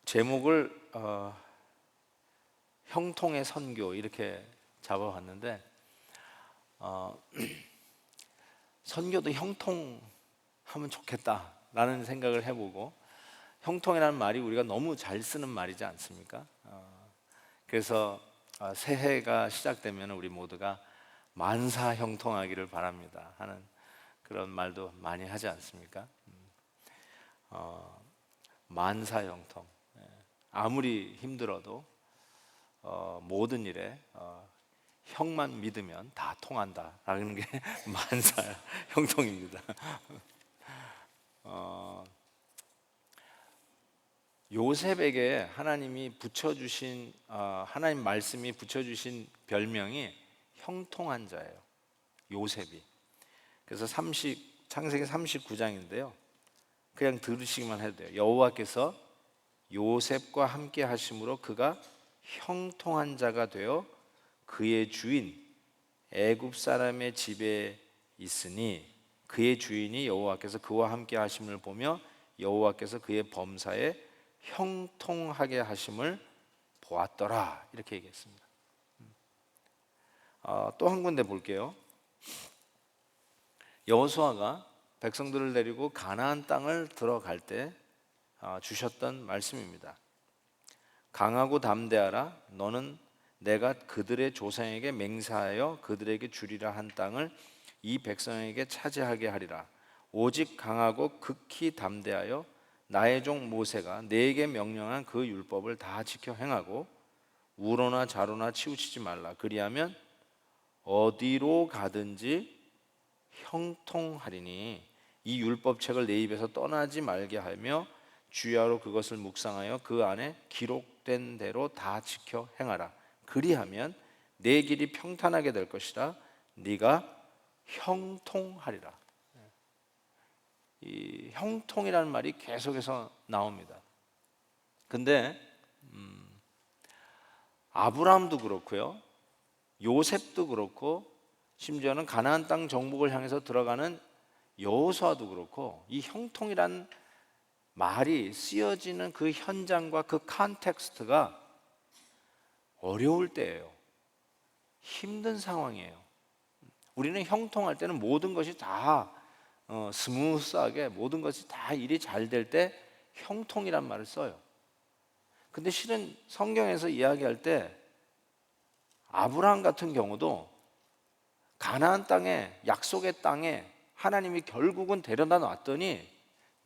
제목을 형통의 선교 이렇게 잡아봤는데 선교도 형통하면 좋겠다라는 생각을 해보고, 형통이라는 말이 우리가 너무 잘 쓰는 말이지 않습니까? 그래서 새해가 시작되면 우리 모두가 만사 형통하기를 바랍니다 하는 그런 말도 많이 하지 않습니까? 만사 형통. 아무리 힘들어도 모든 일에 형만 믿으면 다 통한다라는 게 만사 형통입니다. 요셉에게 하나님이 붙여주신 하나님 말씀이 붙여주신 별명이 형통한 자예요. 요셉이. 그래서 창세기 39장인데요. 그냥 들으시기만 해도 돼요. 여호와께서 요셉과 함께 하심으로 그가 형통한 자가 되어 그의 주인 애굽 사람의 집에 있으니 그의 주인이 여호와께서 그와 함께 하심을 보며 여호와께서 그의 범사에 형통하게 하심을 보았더라, 이렇게 얘기했습니다. 또 한 군데 볼게요. 여호수아가 백성들을 데리고 가나안 땅을 들어갈 때 주셨던 말씀입니다. 강하고 담대하라. 너는 내가 그들의 조상에게 맹세하여 그들에게 주리라 한 땅을 이 백성에게 차지하게 하리라. 오직 강하고 극히 담대하여 나의 종 모세가 네게 명령한 그 율법을 다 지켜 행하고 우로나 좌로나 치우치지 말라. 그리하면 어디로 가든지 형통하리니 이 율법책을 내 입에서 떠나지 말게 하며 주야로 그것을 묵상하여 그 안에 기록된 대로 다 지켜 행하라. 그리하면 내 길이 평탄하게 될 것이라. 네가 형통하리라. 이 형통이라는 말이 계속해서 나옵니다. 근데 아브라함도 그렇고요, 요셉도 그렇고, 심지어는 가나안 땅 정복을 향해서 들어가는 여호수아도 그렇고, 이 형통이란 말이 쓰여지는 그 현장과 그 컨텍스트가 어려울 때예요. 힘든 상황이에요. 우리는 형통할 때는 모든 것이 다 스무스하게, 모든 것이 다 일이 잘 될 때 형통이란 말을 써요. 근데 실은 성경에서 이야기할 때 아브라함 같은 경우도 가나안 땅에, 약속의 땅에 하나님이 결국은 데려다 놨더니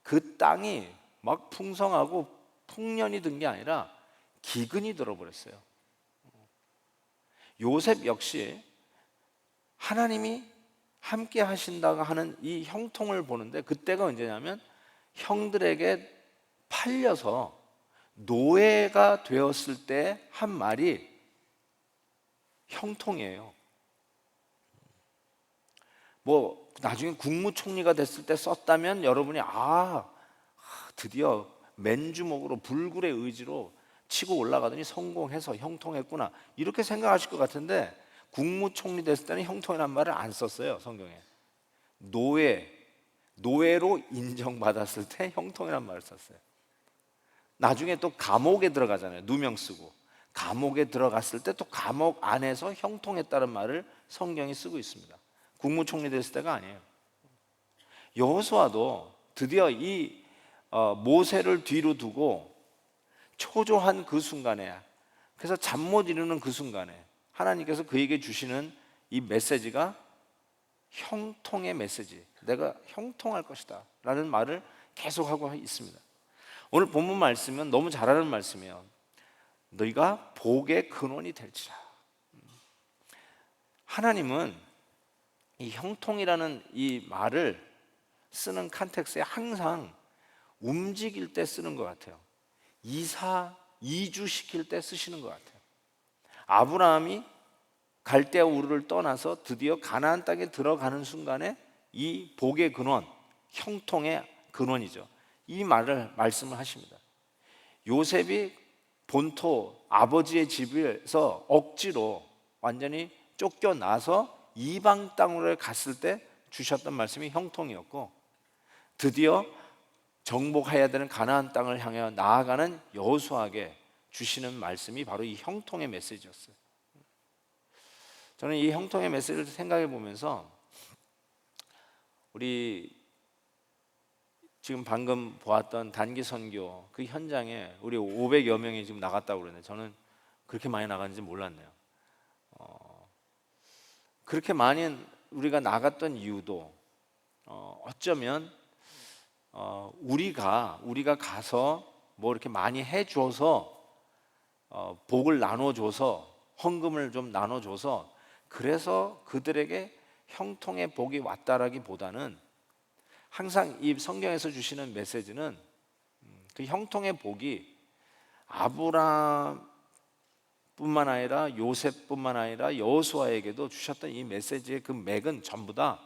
그 땅이 막 풍성하고 풍년이 든 게 아니라 기근이 들어버렸어요. 요셉 역시 하나님이 함께 하신다고 하는 이 형통을 보는데, 그때가 언제냐면 형들에게 팔려서 노예가 되었을 때 한 말이 형통이에요. 뭐 나중에 국무총리가 됐을 때 썼다면 여러분이 드디어 맨주먹으로 불굴의 의지로 치고 올라가더니 성공해서 형통했구나, 이렇게 생각하실 것 같은데, 국무총리 됐을 때는 형통이란 말을 안 썼어요, 성경에. 노예로 인정받았을 때 형통이란 말을 썼어요. 나중에 또 감옥에 들어가잖아요. 누명 쓰고 감옥에 들어갔을 때 또 감옥 안에서 형통했다는 말을 성경이 쓰고 있습니다. 국무총리 됐을 때가 아니에요. 여호수아도 드디어 이 모세를 뒤로 두고 초조한 그 순간에, 그래서 잠 못 이루는 그 순간에 하나님께서 그에게 주시는 이 메시지가 형통의 메시지, 내가 형통할 것이다 라는 말을 계속하고 있습니다. 오늘 본문 말씀은 너무 잘 아는 말씀이에요. 너희가 복의 근원이 될지라. 하나님은 이 형통이라는 이 말을 쓰는 컨텍스트에 항상 움직일 때 쓰는 것 같아요. 이주시킬 때 쓰시는 것 같아요. 아브라함이 갈대아 우르를 떠나서 드디어 가나안 땅에 들어가는 순간에 이 복의 근원, 형통의 근원이죠, 이 말씀을 하십니다. 요셉이 본토 아버지의 집에서 억지로 완전히 쫓겨나서 이방 땅으로 갔을 때 주셨던 말씀이 형통이었고, 드디어 정복해야 되는 가나안 땅을 향해 나아가는 여호수아에게 주시는 말씀이 바로 이 형통의 메시지였어요. 저는 이 형통의 메시지를 생각해 보면서 우리 지금 방금 보았던 단기 선교 그 현장에 우리 500여 명이 지금 나갔다고 그러는데 저는 그렇게 많이 나갔는지 몰랐네요. 그렇게 많이 우리가 나갔던 이유도 어쩌면 우리가 가서 뭐 이렇게 많이 해줘서 복을 나눠줘서 헌금을 좀 나눠줘서 그래서 그들에게 형통의 복이 왔다라기보다는 항상 이 성경에서 주시는 메시지는 그 형통의 복이 아브라함뿐만 아니라 요셉뿐만 아니라 여호수아에게도 주셨던 이 메시지의 그 맥은 전부 다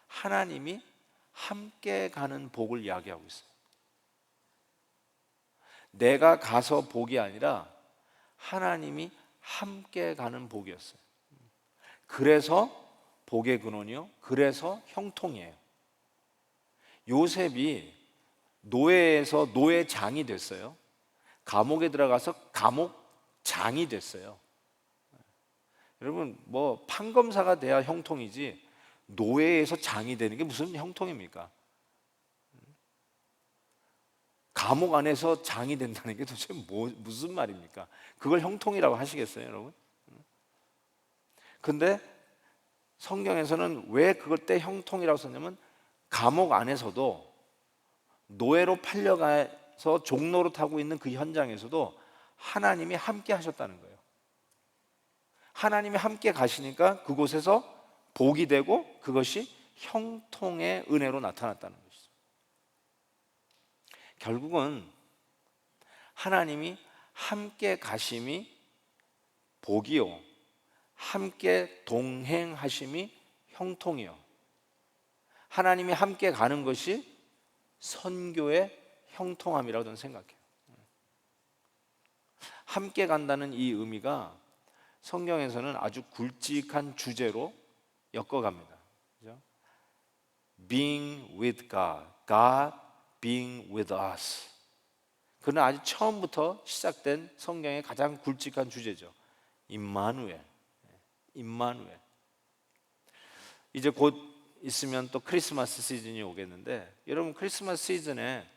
하나님이 함께 가는 복을 이야기하고 있어요. 내가 가서 복이 아니라 하나님이 함께 가는 복이었어요. 그래서 복의 근원이요, 그래서 형통이에요. 요셉이 노예에서 노예장이 됐어요. 감옥에 들어가서 감옥장이 됐어요. 여러분, 뭐 판검사가 돼야 형통이지 노예에서 장이 되는 게 무슨 형통입니까? 감옥 안에서 장이 된다는 게 도대체 무슨 말입니까? 그걸 형통이라고 하시겠어요, 여러분? 근데 성경에서는 왜 그걸 때 형통이라고 썼냐면 감옥 안에서도 노예로 팔려가서 종로로 타고 있는 그 현장에서도 하나님이 함께 하셨다는 거예요. 하나님이 함께 가시니까 그곳에서 복이 되고 그것이 형통의 은혜로 나타났다는 것이죠. 결국은 하나님이 함께 가심이 복이요, 함께 동행하심이 형통이요, 하나님이 함께 가는 것이 선교의 형통함이라고 저는 생각해요. 함께 간다는 이 의미가 성경에서는 아주 굵직한 주제로 엮어갑니다. 그죠? Being with God, God being with us. 그는 아주 처음부터 시작된 성경의 가장 굵직한 주제죠. 임마누엘. 임마누엘. 이제 곧 있으면 또 크리스마스 시즌이 오겠는데 여러분, 크리스마스 시즌에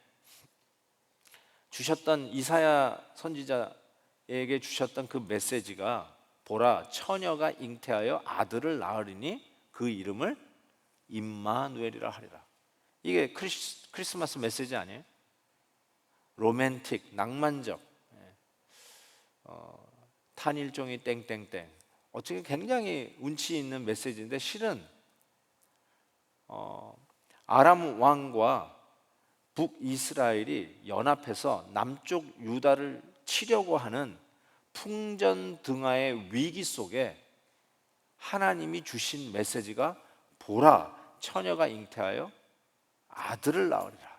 주셨던 이사야 선지자에게 주셨던 그 메시지가 보라, 처녀가 잉태하여 아들을 낳으리니 그 이름을 임마누엘이라 하리라. 이게 크리스마스 메시지 아니에요? 로맨틱, 낭만적, 탄일종이 땡땡땡, 어떻게 굉장히 운치 있는 메시지인데 실은 아람 왕과 북이스라엘이 연합해서 남쪽 유다를 치려고 하는 풍전등화의 위기 속에 하나님이 주신 메시지가 보라, 처녀가 잉태하여 아들을 낳으리라.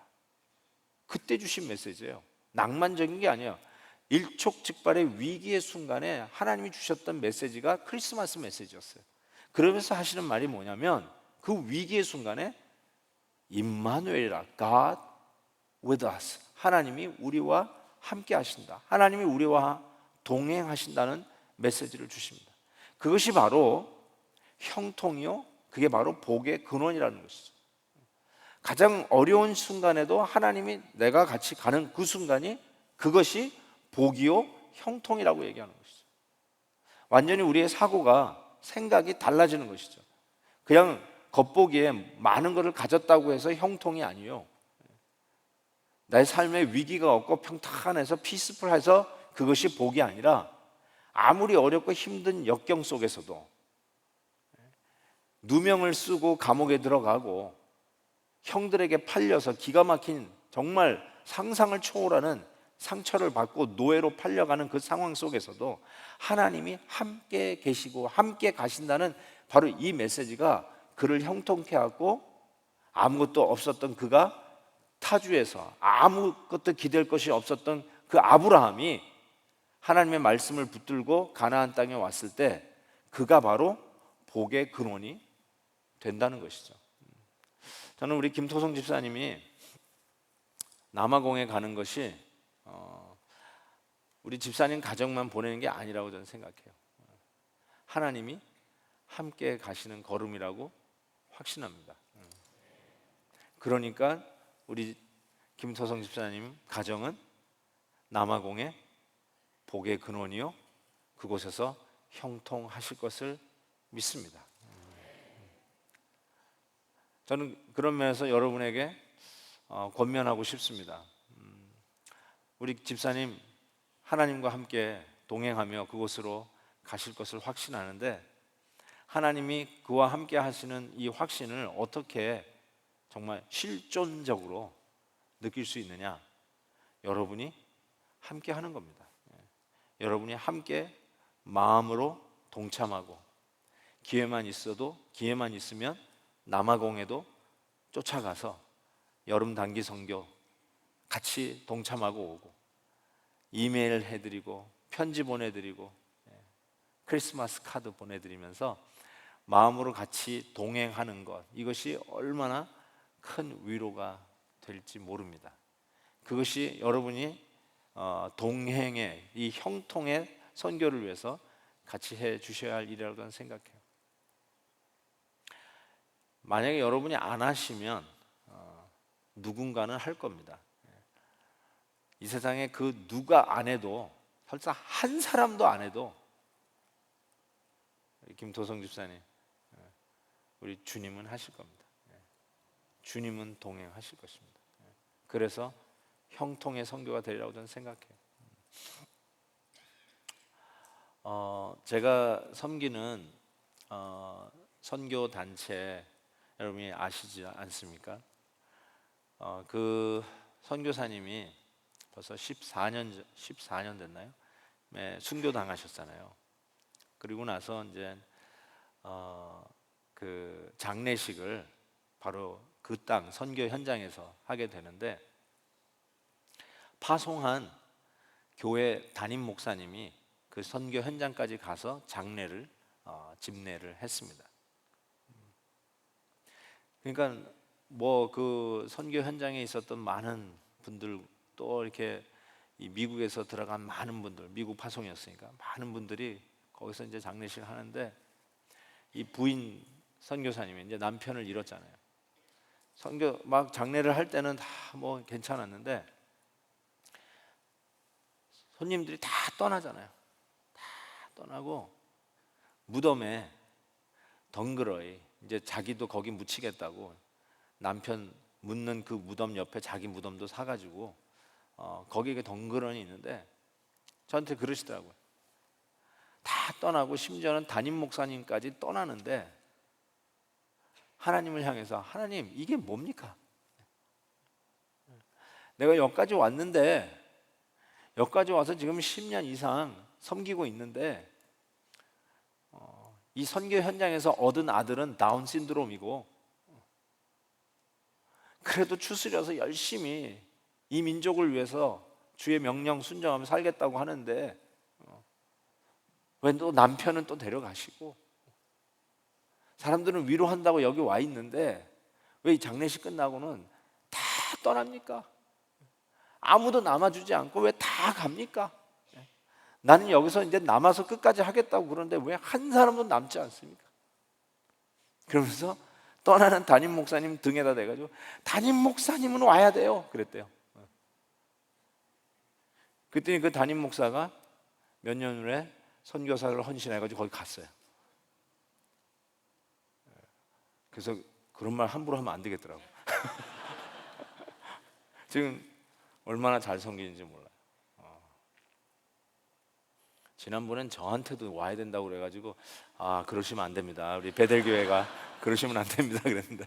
그때 주신 메시지예요. 낭만적인 게 아니에요. 일촉즉발의 위기의 순간에 하나님이 주셨던 메시지가 크리스마스 메시지였어요. 그러면서 하시는 말이 뭐냐면 그 위기의 순간에 임마누엘이라, God with us, 하나님이 우리와 함께 하신다, 하나님이 우리와 동행하신다는 메시지를 주십니다. 그것이 바로 형통이요, 그게 바로 복의 근원이라는 것이죠. 가장 어려운 순간에도 하나님이 내가 같이 가는 그 순간이 그것이 복이요 형통이라고 얘기하는 것이죠. 완전히 우리의 사고가, 생각이 달라지는 것이죠. 그냥 겉보기에 많은 것을 가졌다고 해서 형통이 아니에요. 나의 삶에 위기가 없고 평탄해서 피스풀해서 그것이 복이 아니라 아무리 어렵고 힘든 역경 속에서도 누명을 쓰고 감옥에 들어가고 형들에게 팔려서 기가 막힌 정말 상상을 초월하는 상처를 받고 노예로 팔려가는 그 상황 속에서도 하나님이 함께 계시고 함께 가신다는 바로 이 메시지가 그를 형통케 하고 아무것도 없었던 그가 타주에서 아무것도 기댈 것이 없었던 그 아브라함이 하나님의 말씀을 붙들고 가나안 땅에 왔을 때 그가 바로 복의 근원이 된다는 것이죠. 저는 우리 김토성 집사님이 남아공에 가는 것이 우리 집사님 가정만 보내는 게 아니라고 저는 생각해요. 하나님이 함께 가시는 걸음이라고 확신합니다. 그러니까 우리 김토성 집사님 가정은 남아공의 복의 근원이요 그곳에서 형통하실 것을 믿습니다. 저는 그런 면에서 여러분에게 권면하고 싶습니다. 우리 집사님 하나님과 함께 동행하며 그곳으로 가실 것을 확신하는데 하나님이 그와 함께 하시는 이 확신을 어떻게 정말 실존적으로 느낄 수 있느냐? 여러분이 함께 하는 겁니다. 여러분이 함께 마음으로 동참하고 기회만 있으면 남아공에도 쫓아가서 여름 단기 선교 같이 동참하고 오고 이메일 해드리고 편지 보내드리고 크리스마스 카드 보내드리면서 마음으로 같이 동행하는 것, 이것이 얼마나 큰 위로가 될지 모릅니다. 그것이 여러분이 동행의 이 형통의 선교를 위해서 같이 해 주셔야 할 일이라고 저는 생각해요. 만약에 여러분이 안 하시면 누군가는 할 겁니다. 이 세상에 그 누가 안 해도 설사 한 사람도 안 해도 김도성 집사님 우리 주님은 하실 겁니다. 주님은 동행하실 것입니다. 그래서 형통의 선교가 되리라고 저는 생각해요. 제가 섬기는 선교 단체 여러분이 아시지 않습니까? 그 선교사님이 벌써 14년 됐나요? 네, 순교 당하셨잖아요. 그리고 나서 이제 그 장례식을 바로 그 땅 선교 현장에서 하게 되는데 파송한 교회 담임 목사님이 그 선교 현장까지 가서 장례를 집례를 했습니다. 그러니까 뭐 그 선교 현장에 있었던 많은 분들 또 이렇게 이 미국에서 들어간 많은 분들, 미국 파송이었으니까 많은 분들이 거기서 이제 장례식을 하는데 이 부인 선교사님이 이제 남편을 잃었잖아요. 선교 막 장례를 할 때는 다 뭐 괜찮았는데 손님들이 다 떠나잖아요. 다 떠나고 무덤에 덩그러이 이제 자기도 거기 묻히겠다고 남편 묻는 그 무덤 옆에 자기 무덤도 사가지고 거기에 덩그러니 있는데 저한테 그러시더라고요. 다 떠나고 심지어는 담임 목사님까지 떠나는데 하나님을 향해서 하나님 이게 뭡니까? 내가 여기까지 왔는데 여기까지 와서 지금 10년 이상 섬기고 있는데 이 선교 현장에서 얻은 아들은 다운 신드롬이고 그래도 추스려서 열심히 이 민족을 위해서 주의 명령 순종하며 살겠다고 하는데 왜 또 남편은 또 데려가시고 사람들은 위로한다고 여기 와 있는데 왜 이 장례식 끝나고는 다 떠납니까? 아무도 남아주지 않고 왜 다 갑니까? 나는 여기서 이제 남아서 끝까지 하겠다고 그러는데 왜 한 사람도 남지 않습니까? 그러면서 떠나는 담임 목사님 등에다 대가지고 담임 목사님은 와야 돼요 그랬대요. 그랬더니 그 담임 목사가 몇 년 후에 선교사를 헌신해가지고 거기 갔어요. 그래서 그런 말 함부로 하면 안 되겠더라고. 지금 얼마나 잘 섬기는지 몰라요. 지난번엔 저한테도 와야 된다고 그래가지고 그러시면 안 됩니다. 우리 베델교회가 그러시면 안 됩니다 그랬는데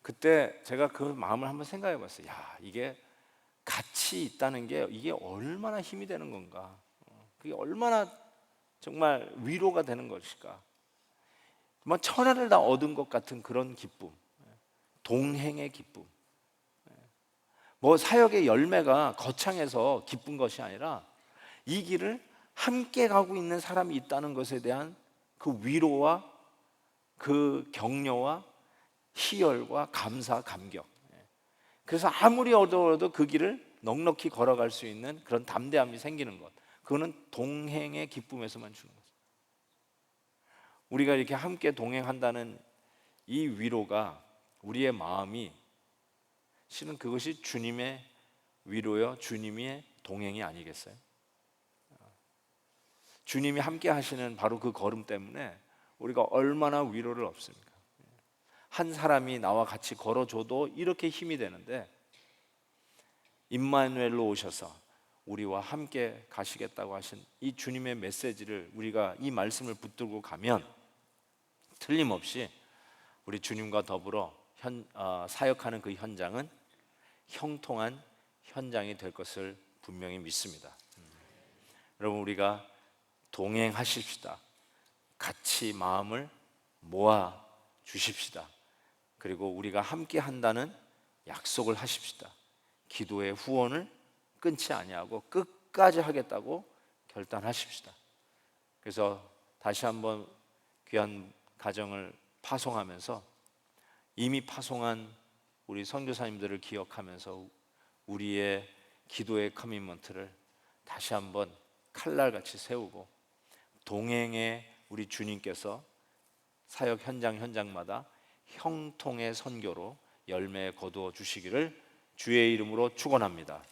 그때 제가 그 마음을 한번 생각해 봤어요. 야, 이게 같이 있다는 게 이게 얼마나 힘이 되는 건가, 그게 얼마나 정말 위로가 되는 것일까. 뭐 천하를 다 얻은 것 같은 그런 기쁨, 동행의 기쁨. 뭐 사역의 열매가 거창해서 기쁜 것이 아니라 이 길을 함께 가고 있는 사람이 있다는 것에 대한 그 위로와 그 격려와 희열과 감사, 감격, 그래서 아무리 어려워도 그 길을 넉넉히 걸어갈 수 있는 그런 담대함이 생기는 것, 그거는 동행의 기쁨에서만 주는 거죠. 우리가 이렇게 함께 동행한다는 이 위로가, 우리의 마음이, 실은 그것이 주님의 위로요, 주님의 동행이 아니겠어요? 주님이 함께 하시는 바로 그 걸음 때문에 우리가 얼마나 위로를 얻습니까? 한 사람이 나와 같이 걸어줘도 이렇게 힘이 되는데, 임마누엘로 오셔서 우리와 함께 가시겠다고 하신 이 주님의 메시지를 우리가 이 말씀을 붙들고 가면 틀림없이 우리 주님과 더불어 사역하는 그 현장은 형통한 현장이 될 것을 분명히 믿습니다. 여러분, 우리가 동행하십시다. 같이 마음을 모아 주십시다. 그리고 우리가 함께 한다는 약속을 하십시다. 기도의 후원을 끊지 아니하고 끝까지 하겠다고 결단하십시다. 그래서 다시 한번 귀한 가정을 파송하면서 이미 파송한 우리 선교사님들을 기억하면서 우리의 기도의 커미먼트를 다시 한번 칼날같이 세우고, 동행의 우리 주님께서 사역 현장마다 형통의 선교로 열매 거두어 주시기를 주의 이름으로 축원합니다.